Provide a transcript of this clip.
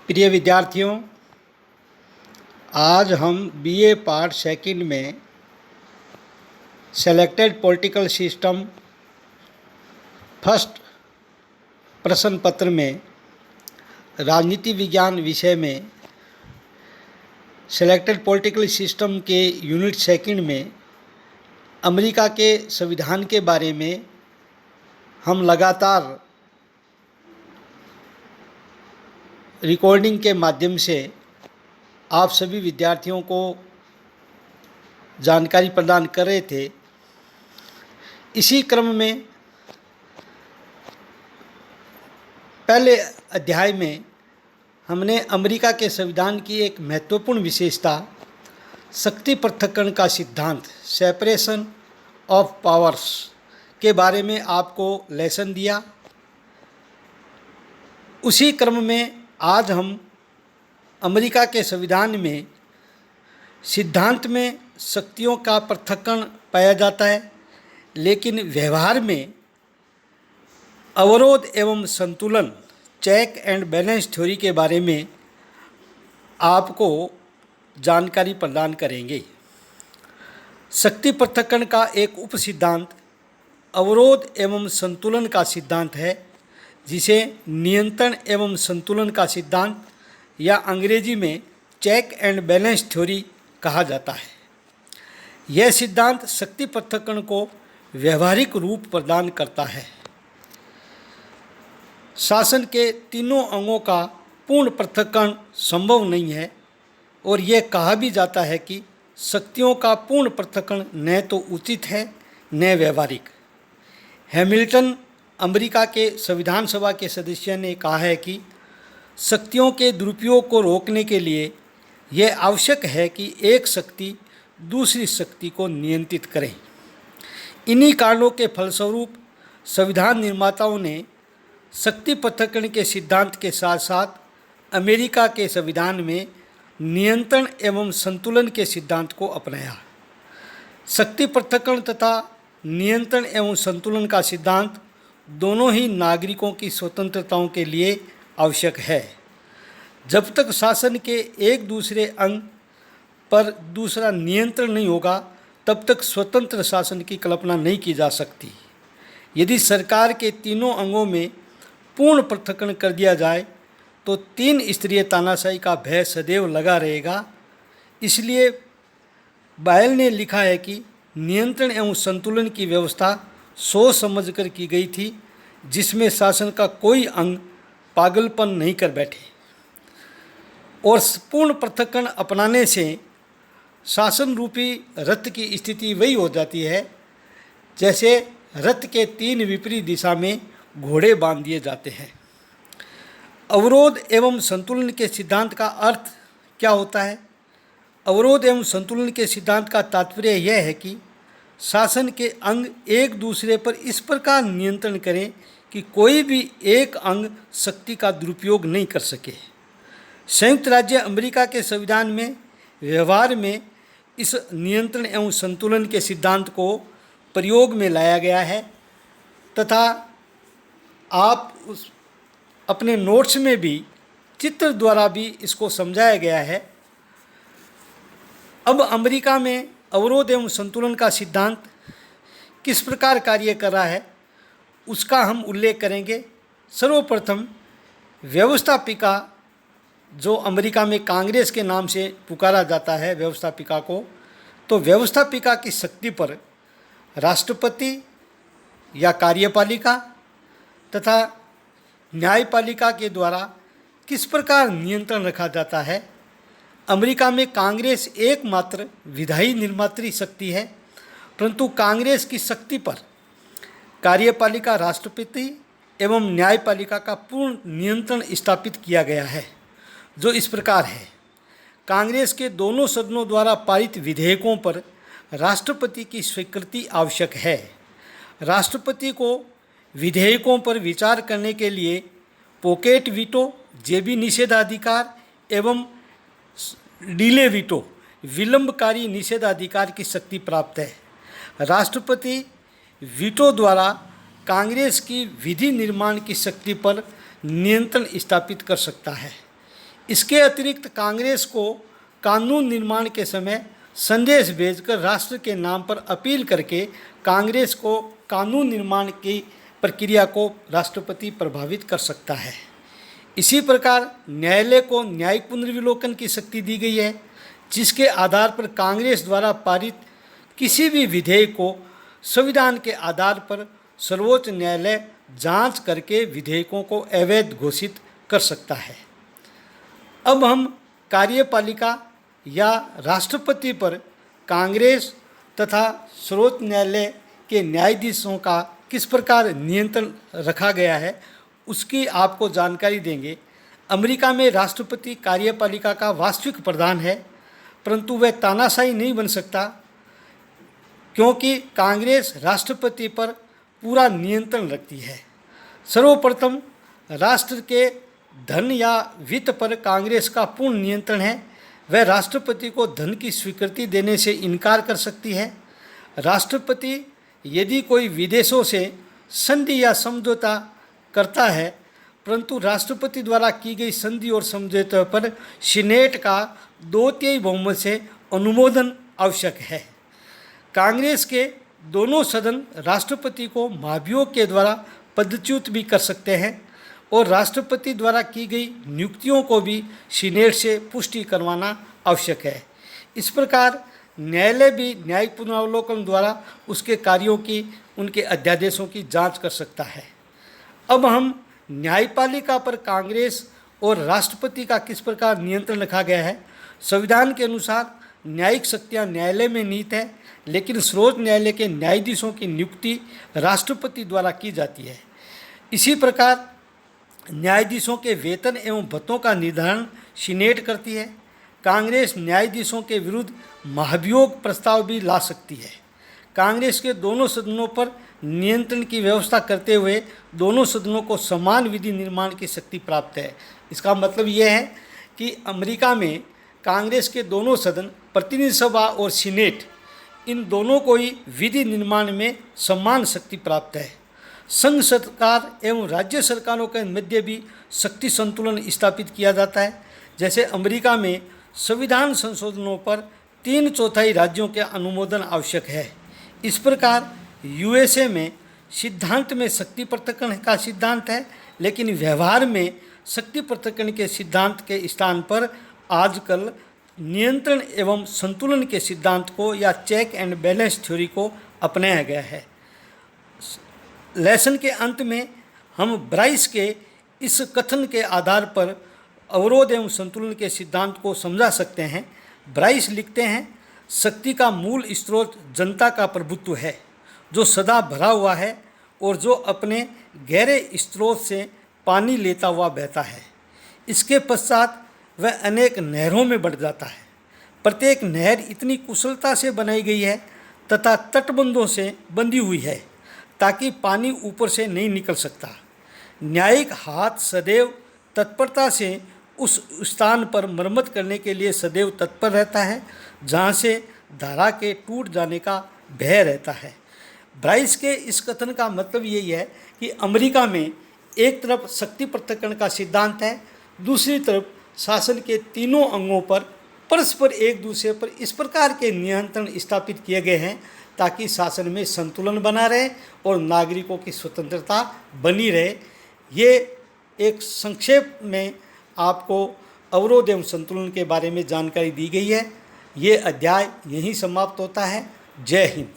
प्रिय विद्यार्थियों, आज हम बीए पार्ट सेकंड में सेलेक्टेड पॉलिटिकल सिस्टम फर्स्ट प्रश्न पत्र में राजनीति विज्ञान विषय में सेलेक्टेड पॉलिटिकल सिस्टम के यूनिट सेकंड में अमेरिका के संविधान के बारे में हम लगातार रिकॉर्डिंग के माध्यम से आप सभी विद्यार्थियों को जानकारी प्रदान कर रहे थे। इसी क्रम में पहले अध्याय में हमने अमेरिका के संविधान की एक महत्वपूर्ण विशेषता शक्ति पृथक्करण का सिद्धांत सेपरेशन ऑफ पावर्स के बारे में आपको लेसन दिया। उसी क्रम में आज हम अमेरिका के संविधान में सिद्धांत में शक्तियों का पृथक्करण पाया जाता है, लेकिन व्यवहार में अवरोध एवं संतुलन चेक एंड बैलेंस थ्योरी के बारे में आपको जानकारी प्रदान करेंगे। शक्ति पृथक्करण का एक उप सिद्धांत अवरोध एवं संतुलन का सिद्धांत है, जिसे नियंत्रण एवं संतुलन का सिद्धांत या अंग्रेजी में चेक एंड बैलेंस थ्योरी कहा जाता है। यह सिद्धांत शक्ति पृथक्करण को व्यवहारिक रूप प्रदान करता है। शासन के तीनों अंगों का पूर्ण पृथक्करण संभव नहीं है और यह कहा भी जाता है कि शक्तियों का पूर्ण पृथक्करण न तो उचित है न व्यवहारिक। हैमिल्टन अमेरिका के संविधान सभा के सदस्य ने कहा है कि शक्तियों के दुरुपयोग को रोकने के लिए यह आवश्यक है कि एक शक्ति दूसरी शक्ति को नियंत्रित करे। इन्हीं कारणों के फलस्वरूप संविधान निर्माताओं ने शक्ति पृथक्करण के सिद्धांत के साथ साथ अमेरिका के संविधान में नियंत्रण एवं संतुलन के सिद्धांत को अपनाया। शक्ति पृथक्करण तथा नियंत्रण एवं संतुलन का सिद्धांत दोनों ही नागरिकों की स्वतंत्रताओं के लिए आवश्यक है। जब तक शासन के एक दूसरे अंग पर दूसरा नियंत्रण नहीं होगा, तब तक स्वतंत्र शासन की कल्पना नहीं की जा सकती। यदि सरकार के तीनों अंगों में पूर्ण पृथक्करण कर दिया जाए तो तीन स्तरीय तानाशाही का भय सदैव लगा रहेगा। इसलिए बायल ने लिखा है कि नियंत्रण एवं संतुलन की व्यवस्था सोच समझकर की गई थी, जिसमें शासन का कोई अंग पागलपन नहीं कर बैठे। और पूर्ण पृथक्करण अपनाने से शासन रूपी रथ की स्थिति वही हो जाती है जैसे रथ के तीन विपरीत दिशा में घोड़े बांध दिए जाते हैं। अवरोध एवं संतुलन के सिद्धांत का अर्थ क्या होता है? अवरोध एवं संतुलन के सिद्धांत का तात्पर्य यह है कि शासन के अंग एक दूसरे पर इस प्रकार नियंत्रण करें कि कोई भी एक अंग शक्ति का दुरुपयोग नहीं कर सके। संयुक्त राज्य अमेरिका के संविधान में व्यवहार में इस नियंत्रण एवं संतुलन के सिद्धांत को प्रयोग में लाया गया है तथा आप अपने नोट्स में भी चित्र द्वारा भी इसको समझाया गया है। अब अमेरिका में अवरोध एवं संतुलन का सिद्धांत किस प्रकार कार्य कर रहा है, उसका हम उल्लेख करेंगे। सर्वप्रथम व्यवस्थापिका, जो अमेरिका में कांग्रेस के नाम से पुकारा जाता है व्यवस्थापिका को, तो व्यवस्थापिका की शक्ति पर राष्ट्रपति या कार्यपालिका तथा न्यायपालिका के द्वारा किस प्रकार नियंत्रण रखा जाता है। अमेरिका में कांग्रेस एकमात्र विधायी निर्मात्री शक्ति है, परंतु कांग्रेस की शक्ति पर कार्यपालिका, राष्ट्रपति एवं न्यायपालिका का पूर्ण नियंत्रण स्थापित किया गया है, जो इस प्रकार है। कांग्रेस के दोनों सदनों द्वारा पारित विधेयकों पर राष्ट्रपति की स्वीकृति आवश्यक है। राष्ट्रपति को विधेयकों पर विचार करने के लिए पॉकेट वीटो, जेबी निषेधाधिकार एवं डिले वीटो, विलंबकारी निषेधाधिकार की शक्ति प्राप्त है। राष्ट्रपति वीटो द्वारा कांग्रेस की विधि निर्माण की शक्ति पर नियंत्रण स्थापित कर सकता है। इसके अतिरिक्त कांग्रेस को कानून निर्माण के समय संदेश भेजकर राष्ट्र के नाम पर अपील करके कांग्रेस को कानून निर्माण की प्रक्रिया को राष्ट्रपति प्रभावित कर सकता है। इसी प्रकार न्यायालय को न्यायिक पुनर्विलोकन की शक्ति दी गई है, जिसके आधार पर कांग्रेस द्वारा पारित किसी भी विधेयक को संविधान के आधार पर सर्वोच्च न्यायालय जांच करके विधेयकों को अवैध घोषित कर सकता है। अब हम कार्यपालिका या राष्ट्रपति पर कांग्रेस तथा सर्वोच्च न्यायालय के न्यायाधीशों का किस प्रकार नियंत्रण रखा गया है उसकी आपको जानकारी देंगे। अमेरिका में राष्ट्रपति कार्यपालिका का वास्तविक प्रधान है, परंतु वह तानाशाही नहीं बन सकता, क्योंकि कांग्रेस राष्ट्रपति पर पूरा नियंत्रण रखती है। सर्वप्रथम राष्ट्र के धन या वित्त पर कांग्रेस का पूर्ण नियंत्रण है। वह राष्ट्रपति को धन की स्वीकृति देने से इनकार कर सकती है। राष्ट्रपति यदि कोई विदेशों से संधि या समझौता करता है, परंतु राष्ट्रपति द्वारा की गई संधि और समझौते पर सीनेट का 2/3 बहुमत से अनुमोदन आवश्यक है। कांग्रेस के दोनों सदन राष्ट्रपति को महाभियोग के द्वारा पदच्युत भी कर सकते हैं और राष्ट्रपति द्वारा की गई नियुक्तियों को भी सीनेट से पुष्टि करवाना आवश्यक है। इस प्रकार न्यायालय भी न्यायिक पुनरावलोकन द्वारा उसके कार्यों की, उनके अध्यादेशों की जांच कर सकता है। अब हम न्यायपालिका पर कांग्रेस और राष्ट्रपति का किस प्रकार नियंत्रण रखा गया है। संविधान के अनुसार न्यायिक शक्तियाँ न्यायालय में निहित है, लेकिन सर्वोच्च न्यायालय के न्यायाधीशों की नियुक्ति राष्ट्रपति द्वारा की जाती है। इसी प्रकार न्यायाधीशों के वेतन एवं भत्तों का निर्धारण सीनेट करती है। कांग्रेस न्यायाधीशों के विरुद्ध महाभियोग प्रस्ताव भी ला सकती है। कांग्रेस के दोनों सदनों पर नियंत्रण की व्यवस्था करते हुए दोनों सदनों को समान विधि निर्माण की शक्ति प्राप्त है। इसका मतलब यह है कि अमेरिका में कांग्रेस के दोनों सदन, प्रतिनिधि सभा और सीनेट, इन दोनों को ही विधि निर्माण में समान शक्ति प्राप्त है। संघ सरकार एवं राज्य सरकारों के मध्य भी शक्ति संतुलन स्थापित किया जाता है। जैसे अमेरिका में संविधान संशोधनों पर 3/4 राज्यों के अनुमोदन आवश्यक है। इस प्रकार यूएसए में सिद्धांत में शक्ति पृथक्करण का सिद्धांत है, लेकिन व्यवहार में शक्ति पृथक्करण के सिद्धांत के स्थान पर आजकल नियंत्रण एवं संतुलन के सिद्धांत को या चेक एंड बैलेंस थ्योरी को अपनाया गया है। लेसन के अंत में हम ब्राइस के इस कथन के आधार पर अवरोध एवं संतुलन के सिद्धांत को समझा सकते हैं। ब्राइस लिखते हैं, शक्ति का मूल स्रोत जनता का प्रभुत्व है, जो सदा भरा हुआ है और जो अपने गहरे स्रोत से पानी लेता हुआ बहता है। इसके पश्चात वह अनेक नहरों में बढ़ जाता है। प्रत्येक नहर इतनी कुशलता से बनाई गई है तथा तटबंधों से बंधी हुई है ताकि पानी ऊपर से नहीं निकल सकता। न्यायिक हाथ सदैव तत्परता से उस स्थान पर मरम्मत करने के लिए सदैव तत्पर रहता है जहाँ से धारा के टूट जाने का भय रहता है। ब्राइस के इस कथन का मतलब यही है कि अमेरिका में एक तरफ शक्ति पृथक्करण का सिद्धांत है, दूसरी तरफ शासन के तीनों अंगों पर परस्पर एक दूसरे पर इस प्रकार के नियंत्रण स्थापित किए गए हैं ताकि शासन में संतुलन बना रहे और नागरिकों की स्वतंत्रता बनी रहे। ये एक संक्षेप में आपको अवरोध एवं संतुलन के बारे में जानकारी दी गई है। ये अध्याय यहीं समाप्त होता है। जय हिंद।